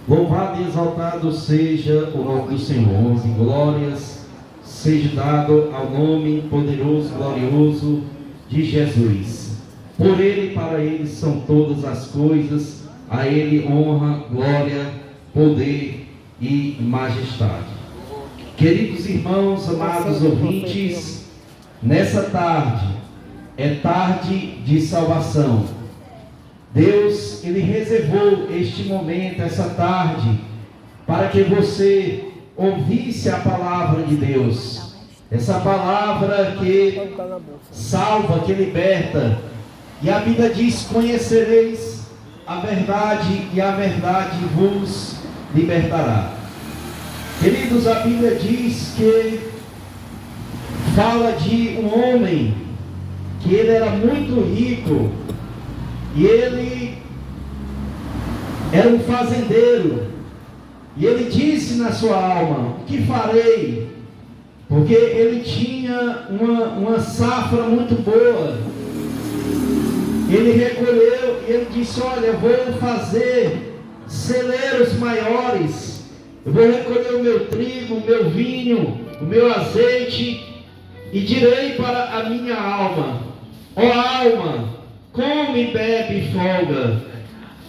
Louvado e exaltado seja o nome do Senhor, e glórias seja dado ao nome poderoso, glorioso de Jesus. Por Ele e para Ele são todas as coisas, a Ele honra, glória, poder e majestade. Queridos irmãos, amados ouvintes, nessa tarde, é tarde de salvação. Deus, Ele reservou este momento, essa tarde, para que você ouvisse a palavra de Deus. Essa palavra que salva, que liberta. E a Bíblia diz: conhecereis a verdade e a verdade vos libertará. Queridos, a Bíblia diz que fala de um homem que ele era muito rico. E ele era um fazendeiro. E ele disse na sua alma: o que farei? Porque ele tinha uma safra muito boa. Ele recolheu e ele disse: olha, eu vou fazer celeiros maiores. Eu vou recolher o meu trigo, o meu vinho, o meu azeite. E direi para a minha alma: ó alma, come, bebe e folga.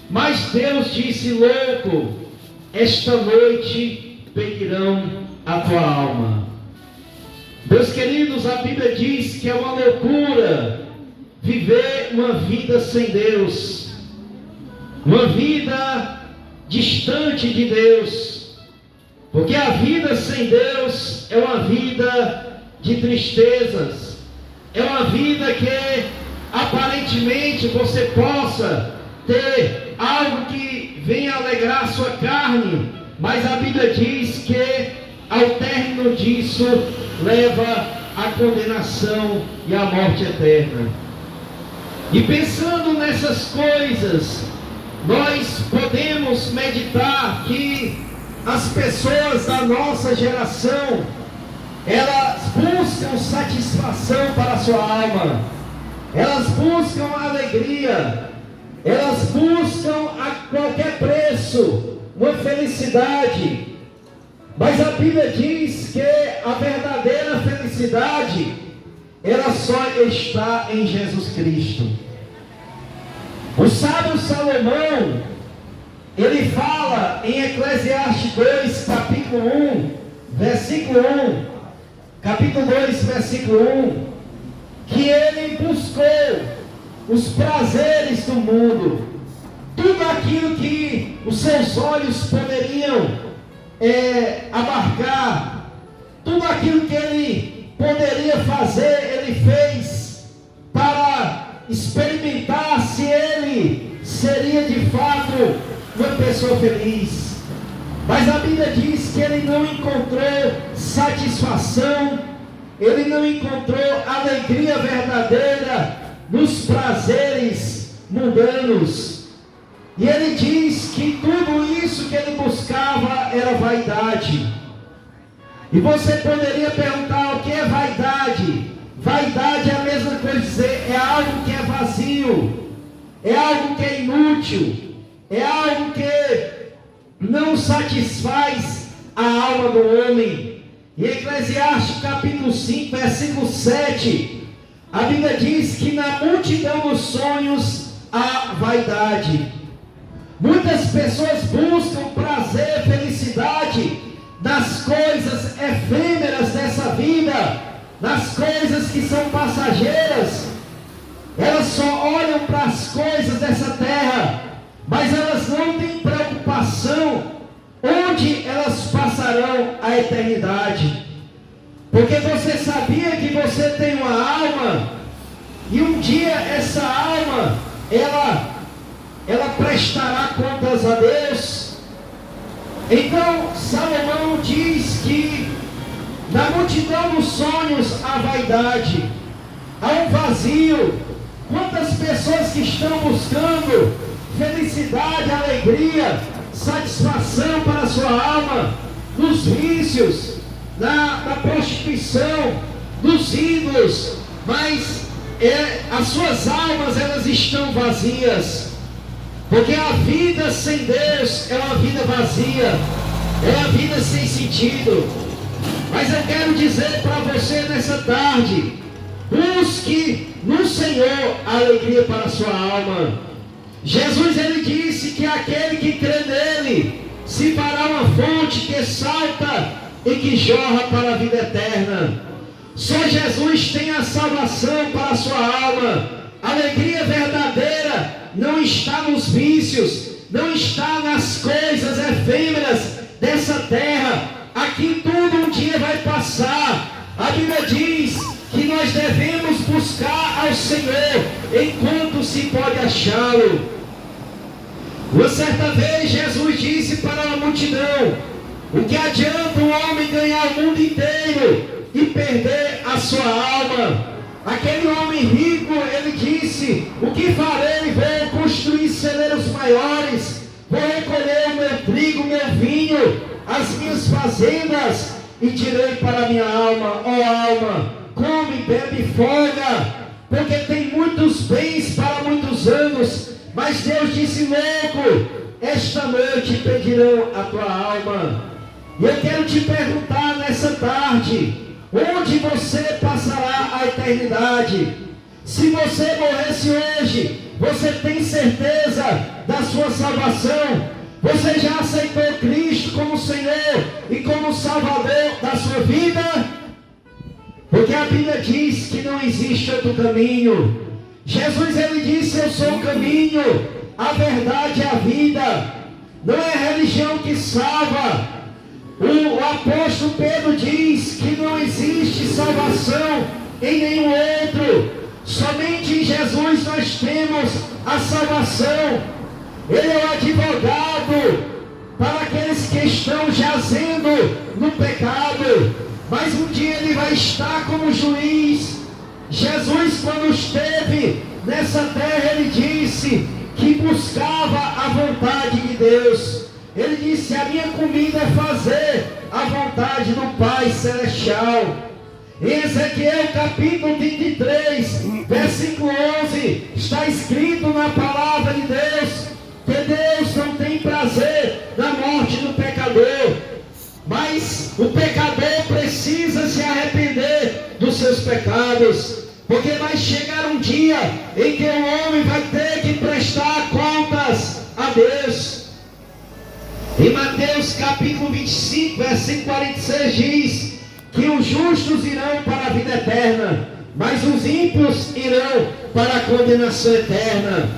Mas Deus disse: louco, esta noite pedirão a tua alma. Meus queridos, a Bíblia diz que é uma loucura viver uma vida sem Deus, uma vida distante de Deus, porque a vida sem Deus é uma vida de tristezas, é uma vida que aparentemente você possa ter algo que venha alegrar a sua carne, mas a Bíblia diz que ao término disso leva à condenação e à morte eterna. E pensando nessas coisas, nós podemos meditar que as pessoas da nossa geração, elas buscam satisfação para a sua alma. Elas buscam alegria, elas buscam a qualquer preço uma felicidade, mas a Bíblia diz que a verdadeira felicidade, ela só está em Jesus Cristo. O sábio Salomão, ele fala em Eclesiastes 2, capítulo 1, versículo 1, capítulo 2, versículo 1, que ele buscou os prazeres do mundo, tudo aquilo que os seus olhos poderiam abarcar, tudo aquilo que ele poderia fazer, ele fez para experimentar se ele seria de fato uma pessoa feliz. Mas a Bíblia diz que ele não encontrou satisfação, ele não encontrou alegria verdadeira nos prazeres mundanos. E ele diz que tudo isso que ele buscava era vaidade. E você poderia perguntar: o que é vaidade? Vaidade é a mesma coisa de dizer, é algo que é vazio, é algo que é inútil, é algo que não satisfaz a alma do homem. Em Eclesiastes capítulo 5, versículo 7, a Bíblia diz que na multidão dos sonhos há vaidade. Muitas pessoas buscam prazer, felicidade nas coisas efêmeras dessa vida, nas coisas que são passageiras. Elas só olham para as coisas dessa terra, mas elas não têm preocupação onde elas passarão a eternidade. Porque você sabia que você tem uma alma, e um dia essa alma, ela prestará contas a Deus. Então Salomão diz que na multidão dos sonhos há vaidade, há um vazio. Quantas pessoas que estão buscando felicidade, alegria, satisfação para a sua alma, nos vícios, na prostituição, nos ídolos, mas as suas almas, elas estão vazias. Porque a vida sem Deus é uma vida vazia, é uma vida sem sentido. Mas eu quero dizer para você nessa tarde: busque no Senhor a alegria para a sua alma. Jesus, ele disse que aquele que crê nele se fará uma fonte que salta e que jorra para a vida eterna. Só Jesus tem a salvação para a sua alma. A alegria verdadeira não está nos vícios, não está nas coisas efêmeras dessa terra. Aqui tudo um dia vai passar. A Bíblia diz que nós devemos buscar ao Senhor enquanto se pode achá-lo. Uma certa vez Jesus disse para a multidão: o que adianta um homem ganhar o mundo inteiro e perder a sua alma? Aquele homem rico, ele disse: o que farei? Vou construir celeiros maiores, vou recolher o meu trigo, meu vinho, as minhas fazendas, e direi para a minha alma: ó alma, come, bebe e folga, porque tem muitos bens para muitos anos. Mas Deus disse: louco, esta noite pedirão a tua alma. E eu quero te perguntar nessa tarde: onde você passará a eternidade? Se você morresse hoje, você tem certeza da sua salvação? Você já aceitou Cristo como Senhor e como Salvador da sua vida? Porque a Bíblia diz que não existe outro caminho. Jesus, ele disse: eu sou o caminho, a verdade e a vida. Não é a religião que salva. O apóstolo Pedro diz que não existe salvação em nenhum outro. Somente em Jesus nós temos a salvação. Ele é o advogado para aqueles que estão jazendo no pecado, mas um dia ele vai estar como juiz. Jesus, quando esteve nessa terra, ele disse que buscava a vontade de Deus. Ele disse: a minha comida é fazer a vontade do Pai Celestial. Em Ezequiel capítulo 23, versículo 11, está escrito na palavra de Deus que Deus não tem prazer na morte do pecador, mas o pecador precisa se arrepender dos seus pecados, porque vai chegar um dia em que o homem vai ter que prestar contas a Deus. Em Mateus capítulo 25, versículo 46 diz que os justos irão para a vida eterna, mas os ímpios irão para a condenação eterna.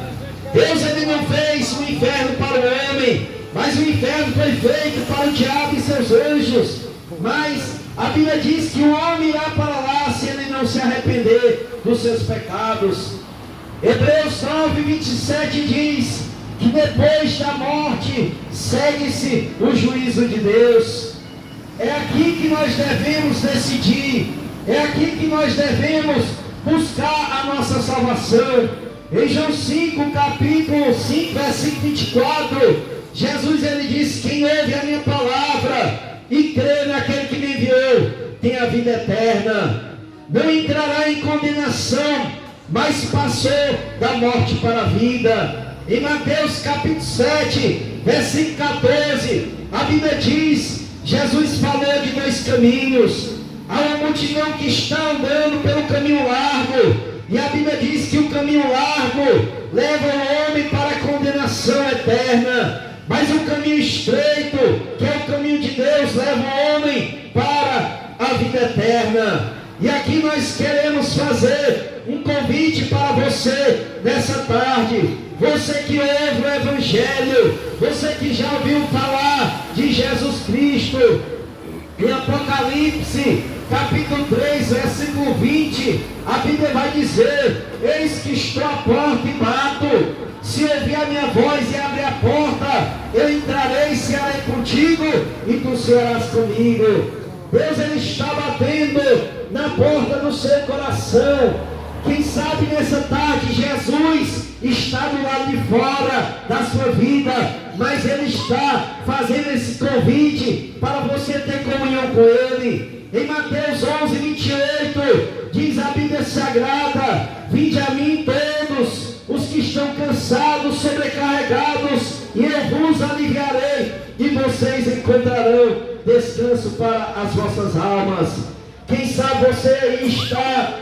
Deus, ele não fez o inferno para o homem, mas o inferno foi feito para o diabo e seus anjos. Mas a Bíblia diz que o homem irá para lá se ele não se arrepender dos seus pecados. Hebreus 9, 27 diz que depois da morte segue-se o juízo de Deus. É aqui que nós devemos decidir, é aqui que nós devemos buscar a nossa salvação. Em João 5, capítulo 5, versículo 24, Jesus, ele diz: quem ouve a minha palavra e crê naquele que me enviou tem a vida eterna, não entrará em condenação, mas passou da morte para a vida. Em Mateus capítulo 7, versículo 14, a Bíblia diz: Jesus falou de dois caminhos. Há uma multidão que está andando pelo caminho largo, e a Bíblia diz que o caminho largo leva o homem para a condenação eterna, mas o caminho estreito, que é o caminho de Deus, leva o homem para a vida eterna. E aqui nós queremos fazer um convite para você nessa tarde. Você que ouve o Evangelho, você que já ouviu falar de Jesus Cristo. Em Apocalipse capítulo 3, versículo 20, a Bíblia vai dizer: eis que estou à porta e bato. Se ouvir a minha voz e abrir a porta, eu entrarei e cearei contigo, e tu cearás comigo. Deus, ele está batendo na porta do seu coração. Quem sabe nessa tarde Jesus está do lado de fora da sua vida, mas ele está fazendo esse convite para você ter comunhão com ele. Em Mateus 11, 28, diz a Bíblia Sagrada: vinde a mim todos os que que estão cansados, sobrecarregados, e eu vos aliviarei, e vocês encontrarão descanso para as vossas almas. Quem sabe você aí está,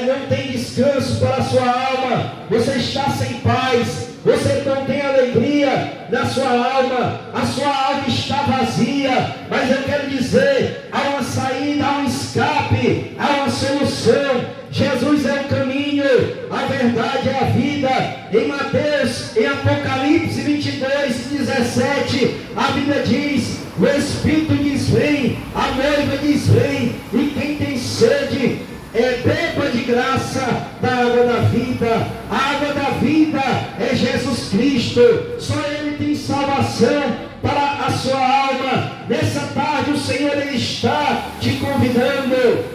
não tem descanso para a sua alma, você está sem paz, você não tem alegria na sua alma, a sua alma está vazia, mas eu quero dizer, há uma saída, há um escape, há uma solução. Jesus é o caminho, a verdade é a vida. Em Mateus, em Apocalipse 22:17, a Bíblia diz: o Espírito diz vem, a noiva diz vem, e quem tem sede, beba de graça da água da vida. A água da vida é Jesus Cristo, só Ele tem salvação para a sua alma. Nessa tarde o Senhor Ele está te convidando.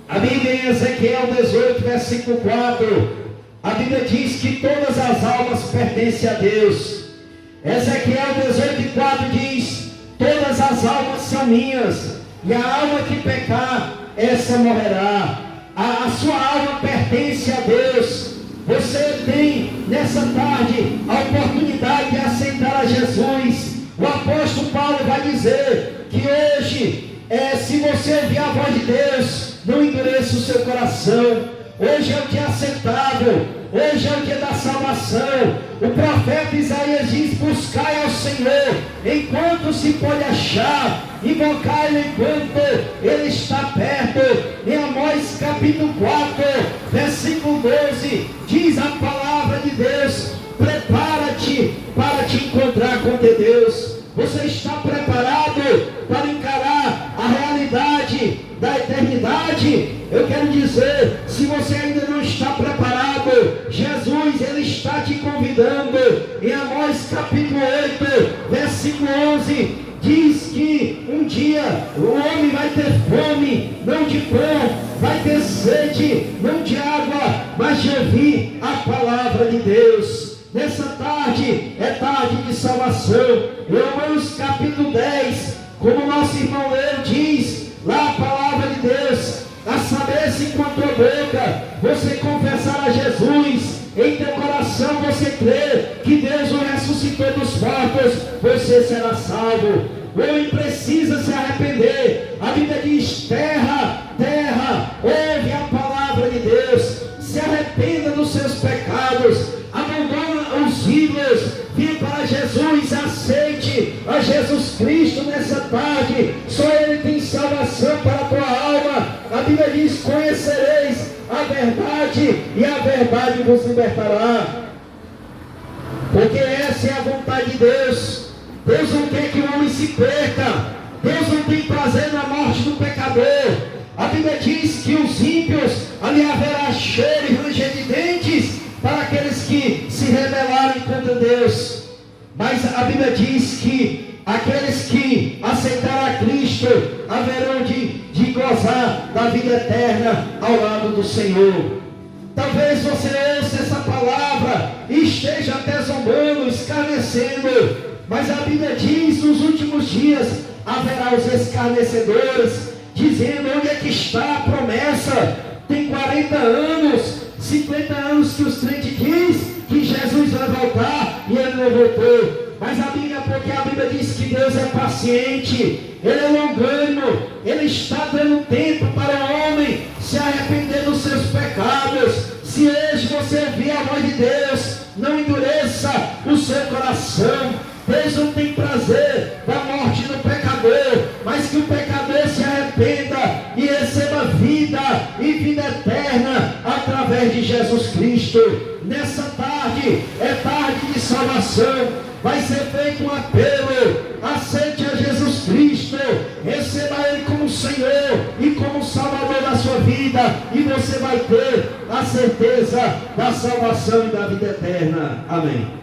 A Bíblia em Ezequiel 18, versículo 4, a Bíblia diz que todas as almas pertencem a Deus. Ezequiel 18:4 diz: todas as almas são minhas, e a alma que pecar, essa morrerá. A sua alma pertence a Deus. Você tem nessa tarde a oportunidade de aceitar a Jesus. O apóstolo Paulo vai dizer que hoje, se você ouvir a voz de Deus, não endureça o seu coração. Hoje é o dia aceitável, hoje é o dia da salvação. O profeta Isaías diz: buscai ao Senhor enquanto se pode achar, invocai-o enquanto Ele está perto. Em Amós capítulo 4, versículo 12, diz a palavra de Deus: prepara-te para te encontrar com teu Deus. Você está preparado para encarar a realidade da eternidade? Eu quero dizer, se você ainda não está preparado, Jesus Ele está te convidando. Em Amós capítulo 8, versículo 11, diz que um dia o homem vai ter fome, não de pão, vai ter sede, não de água, mas de ouvir a palavra de Deus. Nessa tarde é tarde de salvação. Em Romanos capítulo 10, como nosso irmão Leo diz, lá a palavra de Deus, a saber se com a tua boca você confessar a Jesus, em teu coração você crê que Deus o ressuscitou dos mortos, você será salvo. O homem precisa se arrepender. A Bíblia diz: terra, terra, ouve a palavra de Deus, se arrependa dos seus pecados, abandona os ídolos, venha para Jesus, aceite a Jesus Cristo nessa tarde. Só Ele tem salvação para a tua alma. A Bíblia diz: conhecereis a verdade, e a verdade vos libertará. Porque essa é a vontade de Deus. Deus não quer que o homem se perca. Deus não tem prazer na morte do pecador. A Bíblia diz que os ímpios, ali haverá choro e ranger de dentes para aqueles que se rebelarem contra Deus. Mas a Bíblia diz que aqueles que aceitaram a Cristo haverão de gozar da vida eterna ao lado do Senhor. Talvez você ouça essa palavra e esteja até zombando, escarnecendo, mas a Bíblia diz: nos últimos dias haverá os escarnecedores, dizendo: onde é que está a promessa? Tem 40 anos, 50 anos que os crentes dizem que Jesus vai voltar e Ele não voltou. Mas porque a Bíblia diz que Deus é paciente, Ele é longânimo, Ele está dando tempo para o homem se arrepender dos seus pecados. Se hoje você ouvir a voz de Deus, não endureça o seu coração. Deus não tem prazer da morte do pecador, mas que o pecador se arrependa e receba vida e vida eterna através de Jesus Cristo. Nessa tarde é tarde de salvação. Vai ser feito um apelo: aceite a Jesus Cristo, receba Ele como Senhor e como Salvador da sua vida, e você vai ter a certeza da salvação e da vida eterna. Amém.